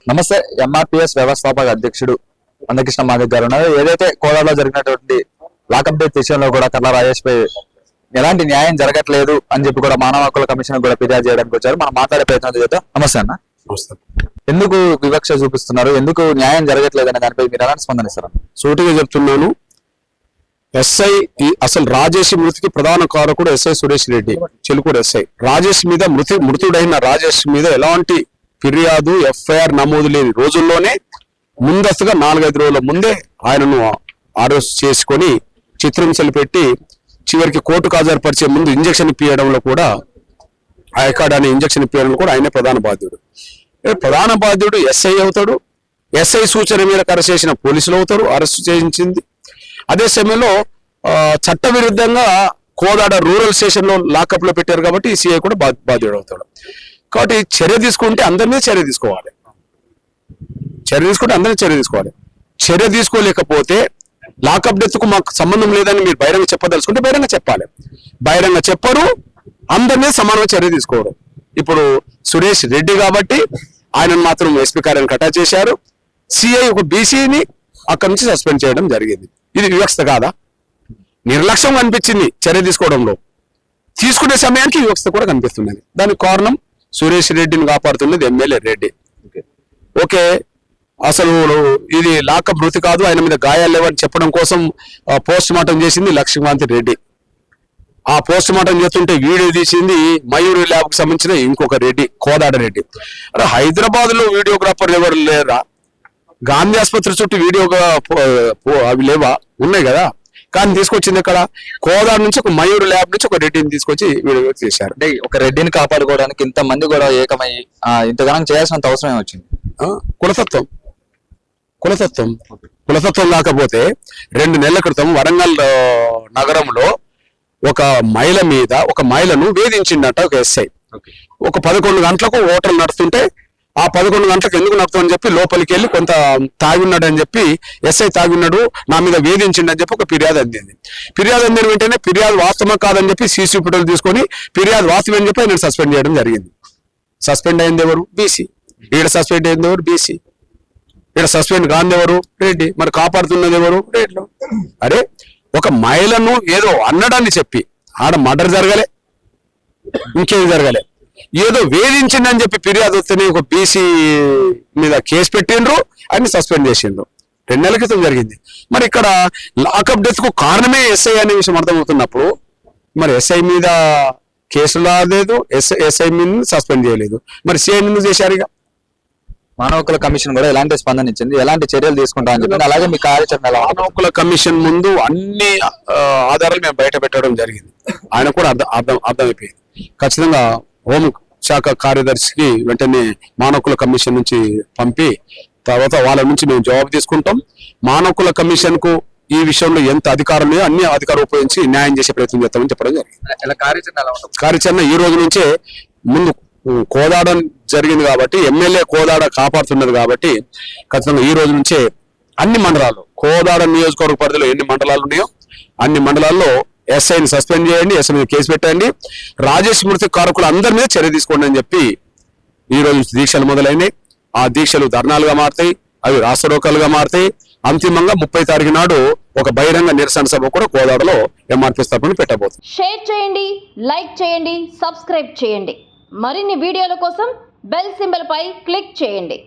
నమస్తే. ఎంఆర్పిఎస్ వ్యవస్థాపక అధ్యక్షుడు మందకృష్ణ మాదిక్ గారు ఉన్నారు. ఏదైతే కోదాడలో జరిగినటువంటి లాకప్ డెత్ విషయంలో కూడా కల్లా రాజేష్ పై ఎలాంటి న్యాయం జరగట్లేదు అని చెప్పి కూడా మానవ హక్కుల కమిషన్ కూడా ఫిర్యాదు చేయడానికి వచ్చారు. మనం మాట్లాడే ప్రయత్నం చేద్దాం. నమస్తే అన్న. ఎందుకు వివక్ష చూపిస్తున్నారు, ఎందుకు న్యాయం జరగట్లేదు అనే దానిపై మీరు ఎలాంటి స్పందనిస్తారు? సూటిగా చెప్తున్నాను. ఎస్ఐ అసలు రాజేష్ మృతికి ప్రధాన కారకుడు ఎస్ఐ సురేష్ రెడ్డి, చెలుకూరు ఎస్ఐ. రాజేష్ మీద మృతుడైన రాజేష్ మీద ఎలాంటి ఫిర్యాదు ఎఫ్ఐఆర్ నమోదు లేని రోజుల్లోనే ముందస్తుగా 4-5 రోజుల ముందే ఆయనను అరెస్ట్ చేసుకొని చిత్రహింసలు పెట్టి చివరికి కోర్టుకు హాజరుపరిచే ముందు ఇంజక్షన్ ఇప్పించడంలో కూడా ఐకార్డ్ అనే ఇంజక్షన్ ఇప్పించడంలో కూడా ఆయనే ప్రధాన బాధ్యుడు. ప్రధాన బాధ్యుడు ఎస్ఐ అవుతాడు. ఎస్ఐ సూచన మీద అరెస్ట్ చేసిన పోలీసులు అవుతారు, అరెస్ట్ చేయించింది. అదే సమయంలో చట్ట విరుద్ధంగా కోదాడ రూరల్ స్టేషన్ లో లాకప్ లో పెట్టారు కాబట్టి సిఐ కూడా బాధ్యుడు అవుతాడు. కాబట్టి చర్య తీసుకుంటే అందరి మీద చర్య తీసుకోవాలి. చర్య తీసుకోలేకపోతే లాకప్ డెత్ కు మాకు సంబంధం లేదని మీరు బహిరంగ చెప్పదలుచుకుంటే బహిరంగ చెప్పాలి. బహిరంగ చెప్పరు, అందరి మీద సమానంగా చర్య తీసుకోవడం. ఇప్పుడు సురేష్ రెడ్డి కాబట్టి ఆయనను మాత్రం ఎస్పీ కార్యాలయానికి అటాచ్ చేశారు. సిఐ ఒక బీసీని అక్కడి నుంచి సస్పెండ్ చేయడం జరిగింది. ఇది వివక్షత కాదా? నిర్లక్ష్యం కనిపించింది చర్య తీసుకోవడంలో. తీసుకునే సమయానికి వివక్షత కూడా కనిపిస్తున్నది. దానికి కారణం సురేష్ రెడ్డిని కాపాడుతున్నది ఎమ్మెల్యే రెడ్డి. ఓకే, అసలు ఇది లాకప్ మృతి కాదు, ఆయన మీద గాయాలు లేవని చెప్పడం కోసం పోస్ట్ మార్టం చేసింది లక్ష్మీకాంత్ రెడ్డి. ఆ పోస్ట్ మార్టం చేస్తుంటే వీడియో తీసింది మయూరి ల్యాబ్ కు సంబంధించిన ఇంకొక రెడ్డి, కోదాడ రెడ్డి. అరే హైదరాబాద్ లో వీడియోగ్రాఫర్ ఎవరు లేరా? గాంధీ ఆసుపత్రి చుట్టూ వీడియోగా అవి లేవా? ఉన్నాయి కదా. కానీ తీసుకొచ్చింది ఇక్కడ కోదాడ నుంచి ఒక మయూరి ల్యాబ్ నుంచి ఒక రెడ్డిని తీసుకొచ్చి వీడియో చేశారు. ఒక రెడ్డిని కాపాడుకోవడానికి ఇంతమంది కూడా ఏకమై ఇంతగానం చేయాల్సినంత అవసరం వచ్చింది. కులతత్వం కాకపోతే 2 నెలల క్రితం వరంగల్ నగరంలో ఒక మహిళను వేధించిందట ఒక ఎస్ఐ. ఒక 11 గంటలకు హోటల్ నడుస్తుంటే ఆ 11 గంటలకు ఎందుకు నడుతుందని చెప్పి లోపలికి వెళ్ళి కొంత తాగి ఉన్నాడు అని చెప్పి ఎస్ఐ తాగి ఉన్నాడు, నా మీద వేధించిండు అని చెప్పి ఒక ఫిర్యాదు అందింది. ఫిర్యాదు అందిన వెంటనే ఫిర్యాదు వాస్తవం కాదని చెప్పి సీసీ ఫోటోలు తీసుకొని ఫిర్యాదు వాస్తవం అని చెప్పి ఆయన సస్పెండ్ చేయడం జరిగింది. సస్పెండ్ అయింది ఎవరు? బీసీ. ఈడ సస్పెండ్ అయింది ఎవరు? బీసీ. ఈడ సస్పెండ్ కాంది ఎవరు? రెడ్డి. మరి కాపాడుతున్నది ఎవరు? రెడ్డి. అరే ఒక మహిళను ఏదో అన్నడాన్ని చెప్పి ఆడ మర్డర్ జరగలే, ఇంకేం జరగలే, ఏదో వేధించిందని చెప్పి ఫిర్యాదు వస్తేనే ఒక బీసీ మీద కేసు పెట్టిండ్రు, ఆయన సస్పెండ్ చేసిండ్రు. 2 నెలల క్రితం జరిగింది. మరి ఇక్కడ లాకప్ డెత్ కు కారణమే ఎస్ఐ అనే విషయం అర్థమవుతున్నప్పుడు మరి ఎస్ఐ మీద కేసు రాలేదు, ఎస్ఐ మీద సస్పెండ్ చేయలేదు, మరి సిఐ ఎందుకు చేశారు? ఇక మానవ హక్కుల కమిషన్ కూడా ఎలాంటి స్పందన ఇచ్చింది, ఎలాంటి చర్యలు తీసుకుంటామని చెప్పి, అలాగే మీ కార్యాచరణ మానవ హక్కుల కమిషన్ ముందు అన్ని ఆధారాలు మేము బయట పెట్టడం జరిగింది. ఆయన కూడా అర్థమైపోయింది. ఖచ్చితంగా హోం శాఖ కార్యదర్శికి వెంటనే మానవ హక్కుల కమిషన్ నుంచి పంపి తర్వాత వాళ్ళ నుంచి మేము జవాబు తీసుకుంటాం. మానవ హక్కుల కమిషన్ కు ఈ విషయంలో ఎంత అధికారం లేదో అన్ని అధికారం ఉపయోగించి న్యాయం చేసే ప్రయత్నం చేస్తామని చెప్పడం జరిగింది. కార్యాచరణ ఈ రోజు నుంచే ముందు కోదాడ జరిగింది కాబట్టి ఎమ్మెల్యే కోదాడ కాపాడుతున్నది కాబట్టి ఖచ్చితంగా ఈ రోజు నుంచే అన్ని మండలాల్లో, కోదాడ నియోజకవర్గ పరిధిలో ఎన్ని మండలాలు ఉన్నాయో అన్ని మండలాల్లో ఎస్ఐని సస్పెండ్ చేయండి, ఎస్ఐ మీద కేసు పెట్టండి, రాజేష్ మృతి కారకులు అందరి మీద చర్య తీసుకోండి అని చెప్పి ఈ రోజు దీక్షలు మొదలైనవి. ఆ దీక్షలు ధర్నాలుగా మారుతాయి, అవి రాస్తారోకలుగా మారుతాయి. అంతిమంగా 30 తారీఖు నాడు ఒక బహిరంగ నిరసన సభ కూడా కోదాడలో ఎంఆర్పీఎస్ తరఫున పెట్టబోతుంది. షేర్ చేయండి, లైక్ చేయండి, సబ్స్క్రైబ్ చేయండి. మరిన్ని వీడియోల కోసం బెల్ సింబల్ పై క్లిక్ చేయండి.